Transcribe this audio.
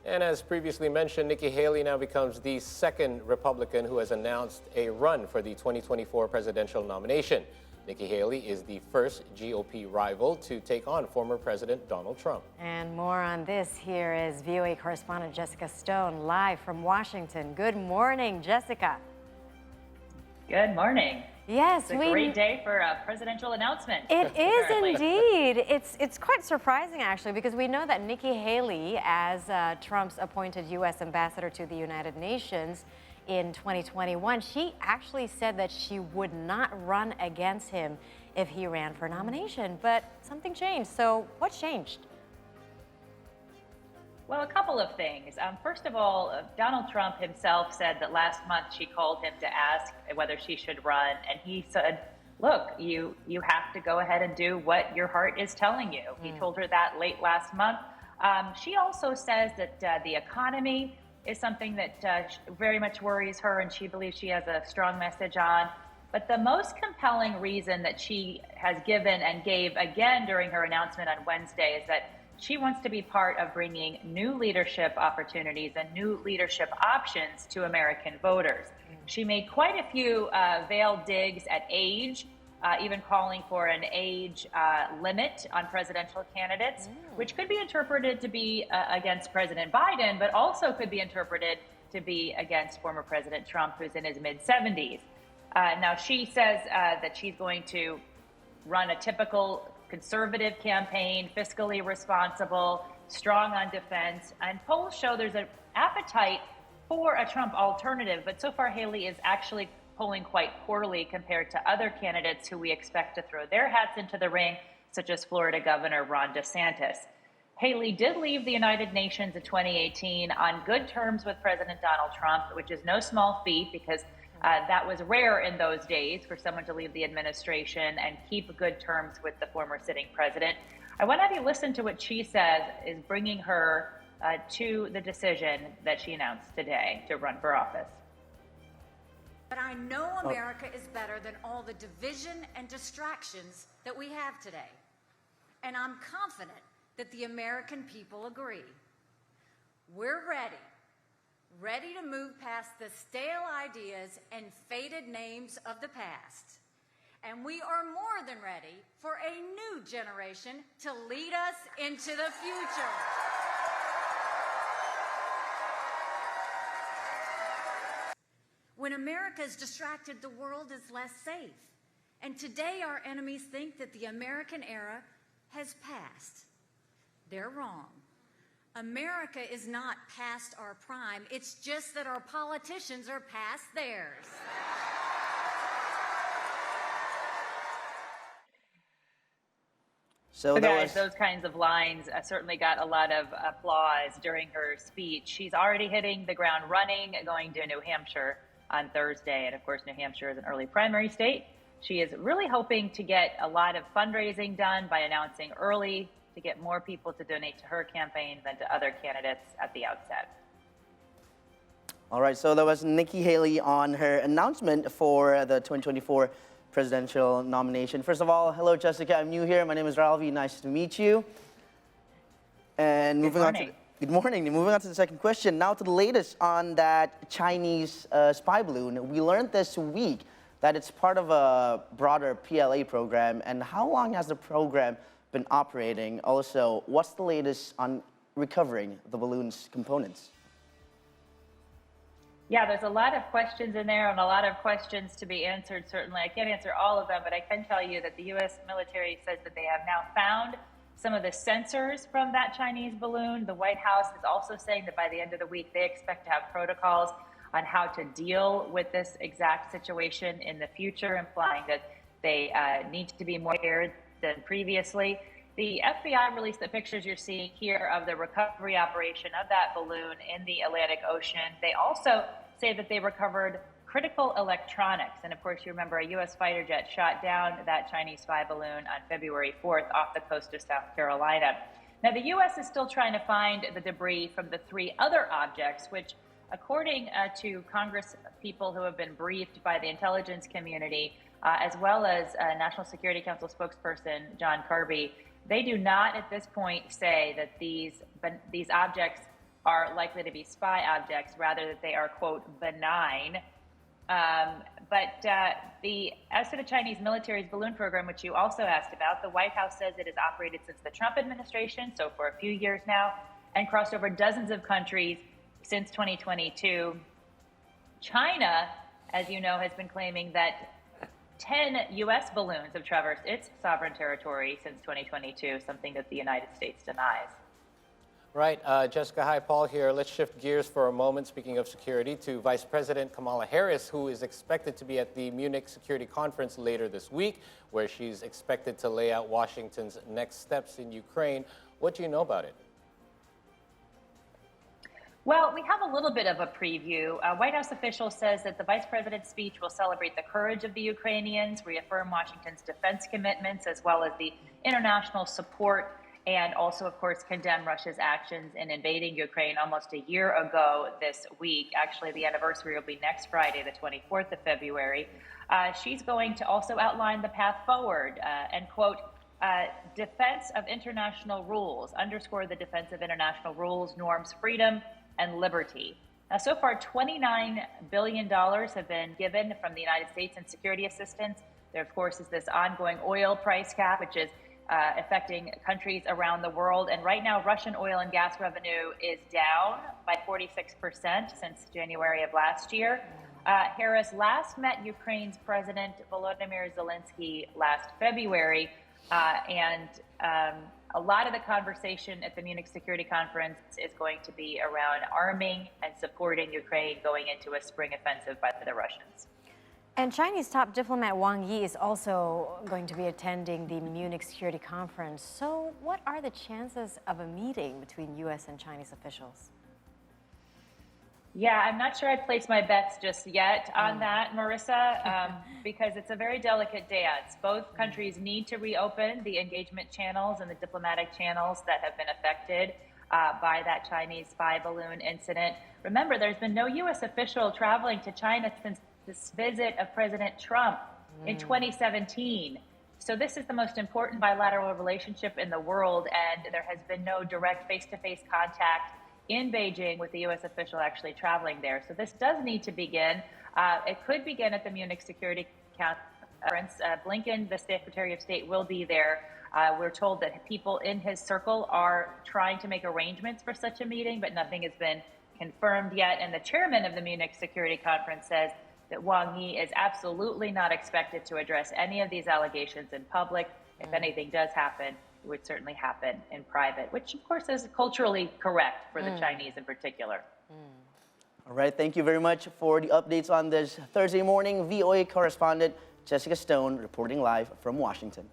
And as previously mentioned, Nikki Haley now becomes the second Republican who has announced a run for the 2024 presidential nomination. Nikki Haley is the first GOP rival to take on former President Donald Trump. And more on this, here is VOA correspondent Jessica Stone live from Washington. Good morning, Jessica. Good morning. Yes, it's a great day for a presidential announcement. It is indeed. It's quite surprising, actually, because we know that Nikki Haley, as Trump's appointed U.S. ambassador to the United Nations in 2021, she actually said that she would not run against him if he ran for nomination. But something changed. So what changed? Well, a couple of things. First of all, Donald Trump himself said that last month she called him to ask whether she should run. And he said, look, you have to go ahead and do what your heart is telling you. He told her that late last month. She also says that the economy is something that very much worries her, and she believes she has a strong message on. But the most compelling reason that she has given and gave again during her announcement on Wednesday is that she wants to be part of bringing new leadership opportunities and new leadership options to American voters. She made quite a few veiled digs at age, even calling for an age limit on presidential candidates, which could be interpreted to be against President Biden, but also could be interpreted to be against former President Trump, who's in his mid-70s. Now, she says that she's going to run a typical conservative campaign, fiscally responsible, strong on defense, and polls show there's an appetite for a Trump alternative, but so far Haley is actually polling quite poorly compared to other candidates who we expect to throw their hats into the ring, such as Florida Governor Ron DeSantis. Haley did leave the United Nations in 2018 on good terms with President Donald Trump, which is no small feat because that was rare in those days for someone to leave the administration and keep good terms with the former sitting president. I want to have you listen to what she says is bringing her to the decision that she announced today to run for office. But I know America is better than all the division and distractions that we have today. And I'm confident that the American people agree. We're ready to move past the stale ideas and faded names of the past. And we are more than ready for a new generation to lead us into the future. When America is distracted, the world is less safe. And today our enemies think that the American era has passed. They're wrong. America is not past our prime. It's just that our politicians are past theirs. So guys, those kinds of lines certainly got a lot of applause during her speech. She's already hitting the ground running, going to New Hampshire on Thursday. And of course, New Hampshire is an early primary state. She is really hoping to get a lot of fundraising done by announcing early to get more people to donate to her campaign than to other candidates at the outset. All right, so that was Nikki Haley on her announcement for the 2024 presidential nomination. First of all, hello, Jessica. I'm new here. My name is Ralvi. Nice to meet you. And moving on to good morning. Moving on to the second question. Now to the latest on that Chinese spy balloon. We learned this week that it's part of a broader PLA program. And how long has the program been operating? Also, what's the latest on recovering the balloon's components? Yeah, there's a lot of questions in there and a lot of questions to be answered. Certainly, I can't answer all of them, but I can tell you that the U.S. military says that they have now found some of the sensors from that Chinese balloon. The White House is also saying that by the end of the week, they expect to have protocols on how to deal with this exact situation in the future, implying that they need to be more prepared than previously. The FBI released the pictures you're seeing here of the recovery operation of that balloon in the Atlantic Ocean. They also say that they recovered critical electronics. And of course, you remember a U.S. fighter jet shot down that Chinese spy balloon on February 4th off the coast of South Carolina. Now, the U.S. is still trying to find the debris from the three other objects, which, according to Congress people who have been briefed by the intelligence community, as well as National Security Council spokesperson John Kirby, they do not at this point say that these objects are likely to be spy objects rather that they are, quote, benign. As to the Chinese military's balloon program, which you also asked about, the White House says it has operated since the Trump administration, so for a few years now, and crossed over dozens of countries since 2022. China, as you know, has been claiming that 10 U.S. balloons have traversed its sovereign territory since 2022, something that the United States denies. Right, Jessica, hi, Paul here. Let's shift gears for a moment, speaking of security, to Vice President Kamala Harris, who is expected to be at the Munich Security Conference later this week, where she's expected to lay out Washington's next steps in Ukraine. What do you know about it? Well, we have a little bit of a preview. A White House official says that the vice president's speech will celebrate the courage of the Ukrainians, reaffirm Washington's defense commitments, as well as the international support, and also, of course, condemn Russia's actions in invading Ukraine almost a year ago this week. Actually, the anniversary will be next Friday, the 24th of February. She's going to also outline the path forward and, quote, defense of international rules, underscore the defense of international rules, norms, freedom, and liberty. Now, so far, $29 billion have been given from the United States in security assistance. There, of course, is this ongoing oil price cap, which is affecting countries around the world. And right now, Russian oil and gas revenue is down by 46% since January of last year. Harris last met Ukraine's President Volodymyr Zelensky last February, and a lot of the conversation at the Munich Security Conference is going to be around arming and supporting Ukraine going into a spring offensive by the Russians. And Chinese top diplomat Wang Yi is also going to be attending the Munich Security Conference. So what are the chances of a meeting between U.S. and Chinese officials? Yeah, I'm not sure I'd place my bets just yet on that, Marissa, because it's a very delicate dance. Both countries need to reopen the engagement channels and the diplomatic channels that have been affected by that Chinese spy balloon incident. Remember, there's been no U.S. official traveling to China since this visit of President Trump in 2017. So this is the most important bilateral relationship in the world, and there has been no direct face-to-face contact in Beijing with the U.S. official actually traveling there. So this does need to begin. It could begin at the Munich Security Conference. Blinken, the Secretary of State, will be there. We're told that people in his circle are trying to make arrangements for such a meeting, but nothing has been confirmed yet. And the chairman of the Munich Security Conference says that Wang Yi is absolutely not expected to address any of these allegations in public. If anything does happen, it would certainly happen in private, which of course is culturally correct for the Chinese in particular. All right, thank you very much for the updates on this Thursday morning. VOA correspondent Jessica Stone reporting live from Washington.